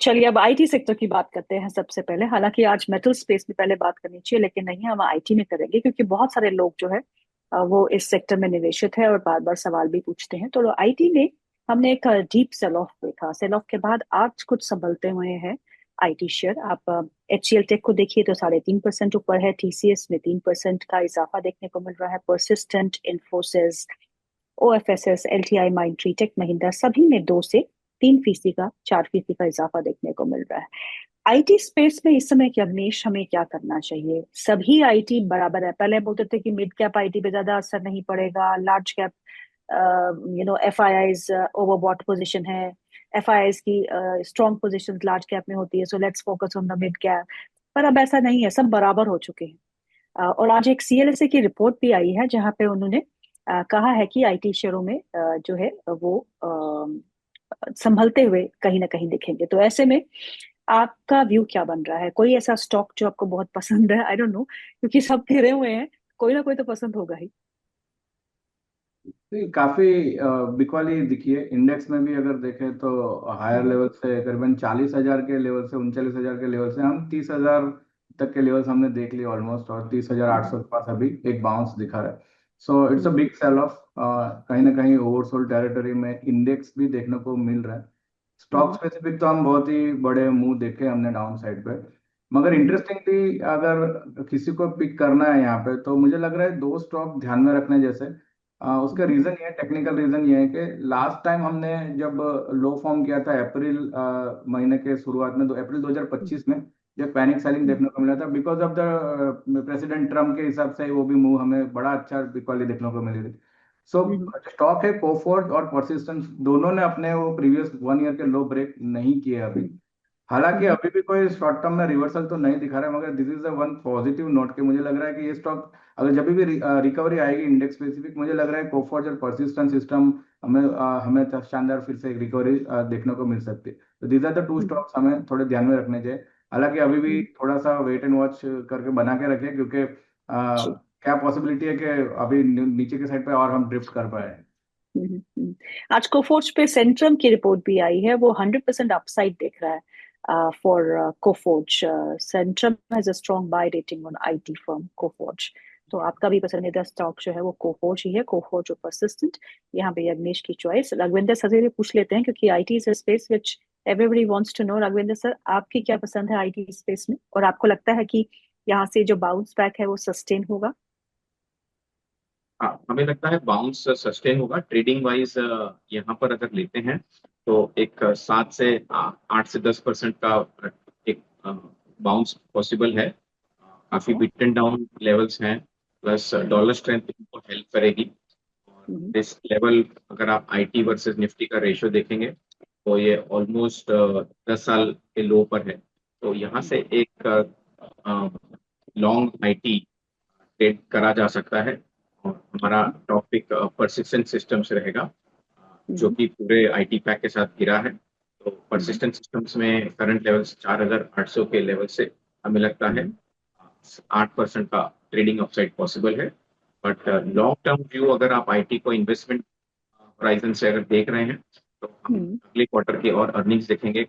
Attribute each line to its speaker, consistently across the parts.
Speaker 1: चलिए अब IT sector की बात करते हैं सबसे पहले। हालांकि आज मेटल स्पेस में पहले बात करनी चाहिए, लेकिन नहीं, हम आईटी में करेंगे क्योंकि बहुत सारे लोग जो है वो इस सेक्टर में निवेशित है और बार बार सवाल भी पूछते हैं। तो आईटी में हमने एक डीप सेल ऑफ देखा। सेल ऑफ के बाद आज कुछ संभलते हुए हैं आईटी शेयर। आप HCL टेक को देखिए तो 3.5% ऊपर है। TCS में 3% का इजाफा देखने को मिल रहा है। परसिस्टेंट, इन्फोसिस, OFSS, LTI, माइंडट्री, टेक महिंद्रा सभी में 2 से 3% का, 4% का इजाफा देखने को मिल रहा है। आईटी स्पेस में इस समय क्या, अवनीश, हमें क्या करना चाहिए? सभी आईटी बराबर है? पहले बोलते थे कि मिड कैप आईटी पे ज्यादा असर नहीं पड़ेगा, large cap FIIs overbought position है, FIIs की स्ट्रॉन्ग पोजीशन लार्ज कैप में होती है, so let's focus on the mid cap. पर अब ऐसा नहीं है, सब बराबर हो चुके हैं। और आज एक CLSA की रिपोर्ट भी आई है जहां पे उन्होंने कहा है कि आईटी शेयरों में जो है वो संभलते हुए कहीं ना कहीं दिखेंगे। तो ऐसे में आपका व्यू क्या बन रहा है? कोई ऐसा स्टॉक जो आपको बहुत पसंद है? आई डोंट नो, क्योंकि सब गिरे हुए हैं, कोई ना कोई तो पसंद होगा ही।
Speaker 2: तो काफी बिकवाली दिखी है। इंडेक्स में भी अगर देखें तो हायर
Speaker 1: हम्म।
Speaker 2: लेवल से करीबन 40,000 के लेवल से 39,000 के लेवल से हम 30,000 तक के लेवल्स हमने देख लिए ऑलमोस्ट, और 30,800
Speaker 1: हम्म।
Speaker 2: के पास अभी एक बाउंस दिखा रहा है। So it's a
Speaker 1: hmm.
Speaker 2: Big sell off. कहीं ना कहीं ओवरसोल्ड टेरिटरी में इंडेक्स भी देखने को मिल रहा है। स्टॉक
Speaker 1: हम्म।
Speaker 2: स्पेसिफिक तो हम बहुत ही बड़े मुंह देखे हमने डाउन साइड पे। मगर
Speaker 1: हम्म।
Speaker 2: इंटरेस्टिंगली अगर किसी को पिक करना है यहाँ पे, तो मुझे लग रहा है दो स्टॉक ध्यान में रखने जैसे। उसका
Speaker 1: हम्म।
Speaker 2: रीजन ये है, टेक्निकल रीजन ये है कि लास्ट टाइम हमने जब लो फॉर्म किया था अप्रैल महीने के शुरुआत में, अप्रैल
Speaker 1: हम्म।
Speaker 2: 2025 में, जब पैनिक सेलिंग
Speaker 1: हम्म।
Speaker 2: देखने को मिला था because of the president Trump के हिसाब से, वो भी मूव हमें बड़ा अच्छा बिकवाली देखने को मिली थी। सो
Speaker 1: हम्म।
Speaker 2: स्टॉक है कोफोर्ज और परसिस्टेंस, दोनों ने अपने वो प्रीवियस 1 ईयर के लो ब्रेक नहीं किए अभी।
Speaker 1: हम्म।
Speaker 2: हालांकि
Speaker 1: हम्म।
Speaker 2: अभी भी कोई शॉर्ट टर्म में रिवर्सल तो नहीं दिखा रहा है, मगर this is the one positive note के मुझे लग रहा है कि ये स्टॉक अगर जब भी रिकवरी आएगी इंडेक्स स्पेसिफिक, मुझे लग रहा है कोफोर्ज और परसिस्टेंट सिस्टम हमें शानदार फिर से एक रिकवरी देखने को मिल सकती है। तो these are the two
Speaker 1: hmm.
Speaker 2: Stocks हमें थोड़े ध्यान में रखने चाहिए। हालांकि अभी भी
Speaker 1: हम्म।
Speaker 2: थोड़ा सा वेट एंड वॉच करके बना के रखें, क्योंकि
Speaker 1: जी।
Speaker 2: क्या पॉसिबिलिटी है कि अभी नीचे के साइड पे और हम ड्रिफ्ट कर पाए।
Speaker 1: आज कोफोर्ज पे सेंट्रम की रिपोर्ट भी आई है, वो 100% अपसाइड देख रहा है for Coforge. Centrum has a strong buy rating on IT firm Coforge. तो आपका भी पसंदीदा स्टॉक जो है वो कोफोर्ज ही है, कोफोर्ज और परसिस्टेंट। यहाँ पे अग्नेश की चॉइस। राघवेंद्र सर से भी पूछ लेते हैं क्योंकि IT is a space which everybody wants to know. Raghavendra sir, आपकी क्या पसंद है आईटी स्पेस में, और आपको लगता है कि यहाँ से जो बाउंस बैक है वो सस्टेन होगा?
Speaker 3: हाँ, हमें लगता है बाउंस सस्टेन होगा ट्रेडिंग वाइज। यहाँ पर अगर लेते हैं तो एक 7 से 8 से 10% का एक बाउंस पॉसिबल है। काफी
Speaker 1: ओके।
Speaker 3: बिटन डाउन लेवल्स हैं, प्लस डॉलर स्ट्रेंथ इनको हेल्प करेगी। और दिस लेवल अगर आप आईटी वर्सेस निफ्टी का रेशियो देखेंगे तो ये ऑलमोस्ट 10 साल के लो पर है। तो यहाँ से एक लॉन्ग आईटी ट्रेड करा जा सकता है। और हमारा टॉपिक परसिस्टेंट सिस्टम्स रहेगा, जो कि पूरे आईटी पैक के साथ गिरा है। तो परसिस्टेंट सिस्टम्स में करंट लेवल्स 4,800 के लेवल से हमें लगता है 8% का ट्रेडिंग अपसाइड पॉसिबल है। बट लॉन्ग टर्म व्यू अगर आप आईटी को इन्वेस्टमेंट होराइजन से अगर देख रहे हैं, तो हम अगले क्वार्टर की और अर्निंग्स देखेंगे,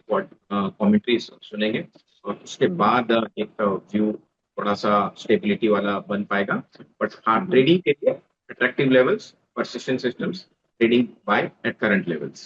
Speaker 3: कमेंट्री सुनेंगे, और उसके बाद एक व्यू थोड़ा सा स्टेबिलिटी वाला बन पाएगा। बट हाँ, ट्रेडिंग के लिए attractive levels, persistent systems, trading by at current levels.